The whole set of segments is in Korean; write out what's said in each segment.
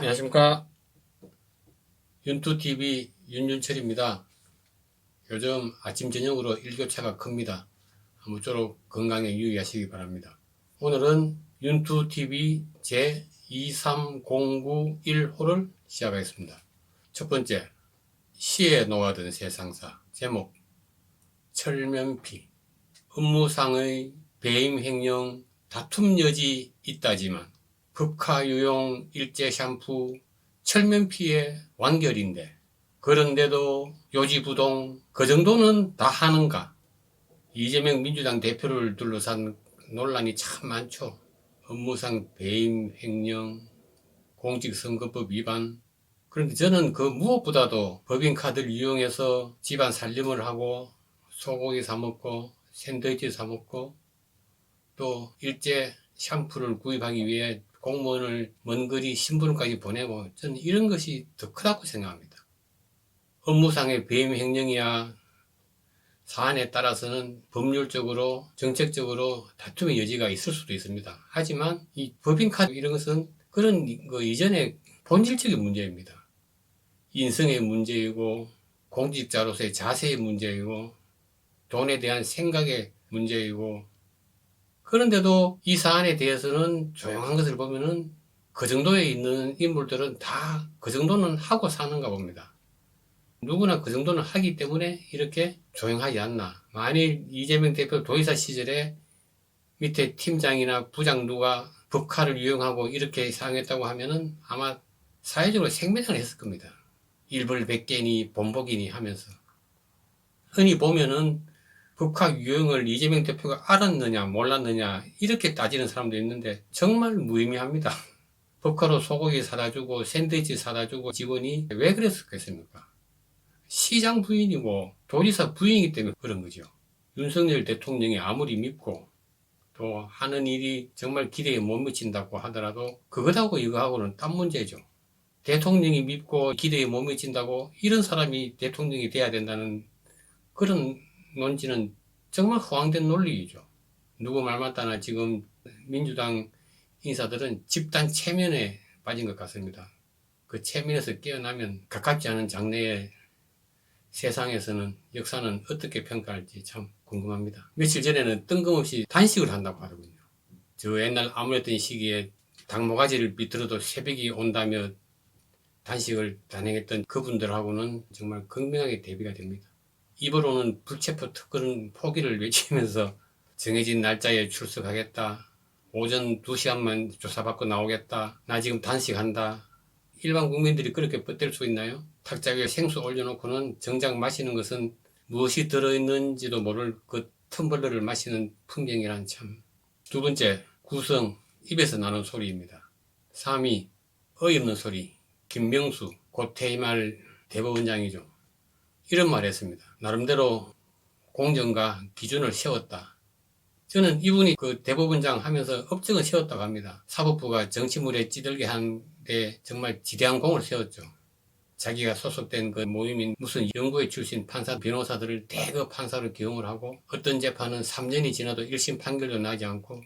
안녕하십니까. 윤투TV 윤윤철입니다. 요즘 아침 저녁으로 일교차가 큽니다. 아무쪼록 건강에 유의하시기 바랍니다. 오늘은 윤투TV 제23091호를 시작하겠습니다. 첫 번째, 시에 녹아든 세상사. 제목, 철면피. 업무상의 배임 횡령, 다툼 여지 있다지만 극화유용 일제 샴푸 철면피의 완결인데, 그런데도 요지부동 그 정도는 다 하는가? 이재명 민주당 대표를 둘러싼 논란이 참 많죠. 업무상 배임 횡령, 공직선거법 위반. 그런데 저는 그 무엇보다도 법인카드를 이용해서 집안 살림을 하고 소고기 사 먹고 샌드위치 사 먹고 또 일제 샴푸를 구입하기 위해 공무원을 먼 거리 신분까지 보내고, 저는 이런 것이 더 크다고 생각합니다. 업무상의 배임 횡령이야 사안에 따라서는 법률적으로 정책적으로 다툼의 여지가 있을 수도 있습니다. 하지만 이 법인카드 이런 것은 그런 거 이전에 본질적인 문제입니다. 인성의 문제이고 공직자로서의 자세의 문제이고 돈에 대한 생각의 문제이고, 그런데도 이 사안에 대해서는 조용한 것을 보면은 그 정도에 있는 인물들은 다 그 정도는 하고 사는가 봅니다. 누구나 그 정도는 하기 때문에 이렇게 조용하지 않나. 만일 이재명 대표 도의사 시절에 밑에 팀장이나 부장 누가 법카를 이용하고 이렇게 사용했다고 하면은 아마 사회적으로 생매장을 했을 겁니다. 일벌백계니 본보기니 하면서. 흔히 보면은 법카 유형을 이재명 대표가 알았느냐 몰랐느냐 이렇게 따지는 사람도 있는데 정말 무의미합니다. 법카로 소고기 사다 주고 샌드위치 사다 주고 직원이 왜 그랬었겠습니까? 시장 부인이고 도지사 부인이기 때문에 그런 거죠. 윤석열 대통령이 아무리 밉고 또 하는 일이 정말 기대에 못 미친다고 하더라도 그것하고 이거하고는 딴 문제죠. 대통령이 밉고 기대에 못 미친다고 이런 사람이 대통령이 돼야 된다는 그런 논지는 정말 허황된 논리이죠. 누구 말 맞다나 지금 민주당 인사들은 집단 체면에 빠진 것 같습니다. 그 체면에서 깨어나면 가깝지 않은 장래의 세상에서는 역사는 어떻게 평가할지 참 궁금합니다. 며칠 전에는 뜬금없이 단식을 한다고 하더군요. 저 옛날 아무랬던 시기에 닭모가지를 비틀어도 새벽이 온다며 단식을 단행했던 그분들하고는 정말 극명하게 대비가 됩니다. 입으로는 불체포 특권 포기를 외치면서 정해진 날짜에 출석하겠다, 오전 2시간만 조사받고 나오겠다, 나 지금 단식한다. 일반 국민들이 그렇게 뻗댈 수 있나요? 탁자 위에 생수 올려놓고는 정작 마시는 것은 무엇이 들어있는지도 모를 그 텀블러를 마시는 풍경이란 참. 두 번째, 구성, 입에서 나는 소리입니다. 3위, 어이없는 소리. 김명수, 곧 퇴임할 대법원장이죠. 이런 말을 했습니다. 나름대로 공정과 기준을 세웠다. 저는 이분이 그 대법원장 하면서 업적은 세웠다고 합니다. 사법부가 정치물에 찌들게 하는데 정말 지대한 공을 세웠죠. 자기가 소속된 그 모임인 무슨 연구회 출신 판사, 변호사들을 대거 판사로 기용을 하고, 어떤 재판은 3년이 지나도 1심 판결도 나지 않고,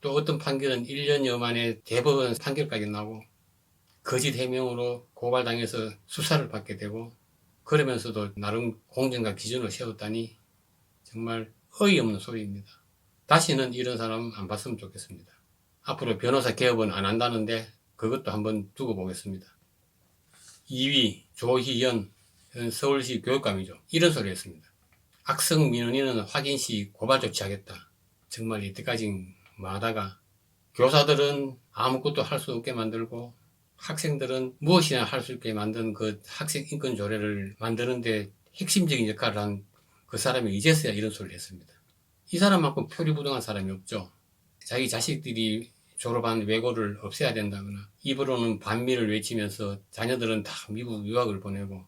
또 어떤 판결은 1년여 만에 대법원 판결까지 나고, 거짓 해명으로 고발당해서 수사를 받게 되고, 그러면서도 나름 공정과 기준을 세웠다니 정말 어이없는 소리입니다. 다시는 이런 사람 안 봤으면 좋겠습니다. 앞으로 변호사 개업은 안 한다는데 그것도 한번 두고 보겠습니다. 2위 조희연 서울시 교육감이죠. 이런 소리 했습니다. 악성 민원인은 확인 시 고발 조치하겠다. 정말 이때까지 마다가 교사들은 아무것도 할 수 없게 만들고 학생들은 무엇이나 할 수 있게 만든 그 학생 인권 조례를 만드는데 핵심적인 역할을 한 그 사람이 이제서야 이런 소리를 했습니다. 이 사람만큼 표리부동한 사람이 없죠. 자기 자식들이 졸업한 외고를 없애야 된다거나 입으로는 반미를 외치면서 자녀들은 다 미국 유학을 보내고,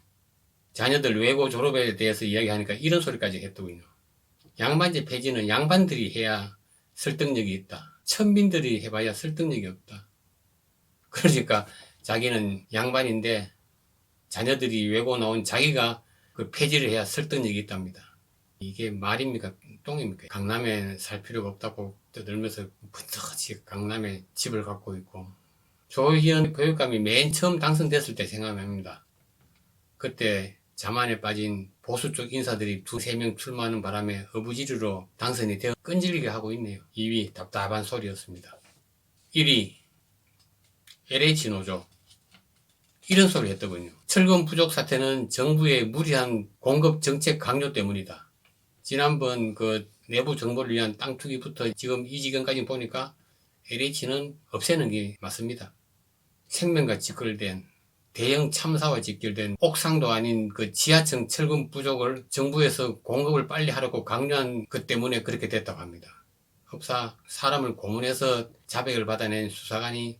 자녀들 외고 졸업에 대해서 이야기하니까 이런 소리까지 했더군요. 양반제 폐지는 양반들이 해야 설득력이 있다. 천민들이 해봐야 설득력이 없다. 그러니까 자기는 양반인데 자녀들이 외고 나온 자기가 그 폐지를 해야 설득력이 있답니다. 이게 말입니까? 똥입니까? 강남에 살 필요가 없다고 떠들면서 부쩍이 강남에 집을 갖고 있고 조희연 교육감이 맨 처음 당선됐을 때 생각납니다. 그때 자만에 빠진 보수 쪽 인사들이 두세 명 출마하는 바람에 어부지리로 당선이 되어 끈질기게 하고 있네요. 2위 답답한 소리였습니다. 1위 LH노조 이런 소리 했더군요. 철근 부족 사태는 정부의 무리한 공급 정책 강요 때문이다. 지난번 그 내부 정보를 위한 땅 투기부터 지금 이 지경까지 보니까 LH는 없애는 게 맞습니다. 생명과 직결된 대형 참사와 직결된 옥상도 아닌 그 지하층 철근 부족을 정부에서 공급을 빨리 하라고 강요한 것 때문에 그렇게 됐다고 합니다. 흡사 사람을 고문해서 자백을 받아낸 수사관이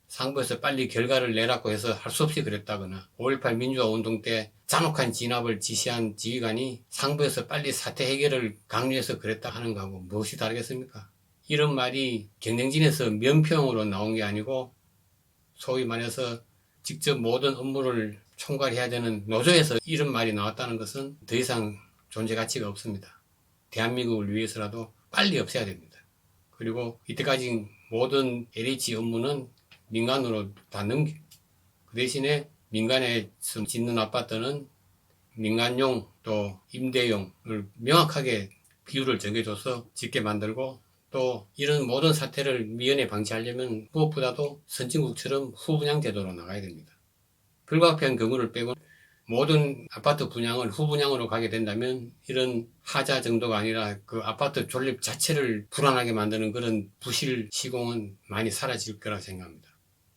상부에서 빨리 결과를 내라고 해서 할 수 없이 그랬다거나 5.18 민주화 운동 때 잔혹한 진압을 지시한 지휘관이 상부에서 빨리 사태 해결을 강요해서 그랬다 하는 거하고 무엇이 다르겠습니까? 이런 말이 경영진에서 면평으로 나온 게 아니고 소위 말해서 직접 모든 업무를 총괄해야 되는 노조에서 이런 말이 나왔다는 것은 더 이상 존재 가치가 없습니다. 대한민국을 위해서라도 빨리 없애야 됩니다. 그리고 이때까지 모든 LH 업무는 민간으로 다 넘기고 그 대신에 민간에서 짓는 아파트는 민간용 또 임대용을 명확하게 비율을 정해줘서 짓게 만들고 또 이런 모든 사태를 미연에 방지하려면 무엇보다도 선진국처럼 후분양 제도로 나가야 됩니다. 불가피한 경우를 빼고 모든 아파트 분양을 후분양으로 가게 된다면 이런 하자 정도가 아니라 그 아파트 존립 자체를 불안하게 만드는 그런 부실 시공은 많이 사라질 거라 생각합니다.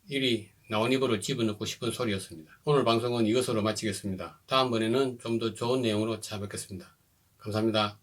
1위 나온 입으로 집어넣고 싶은 소리였습니다. 오늘 방송은 이것으로 마치겠습니다. 다음번에는 좀 더 좋은 내용으로 찾아뵙겠습니다. 감사합니다.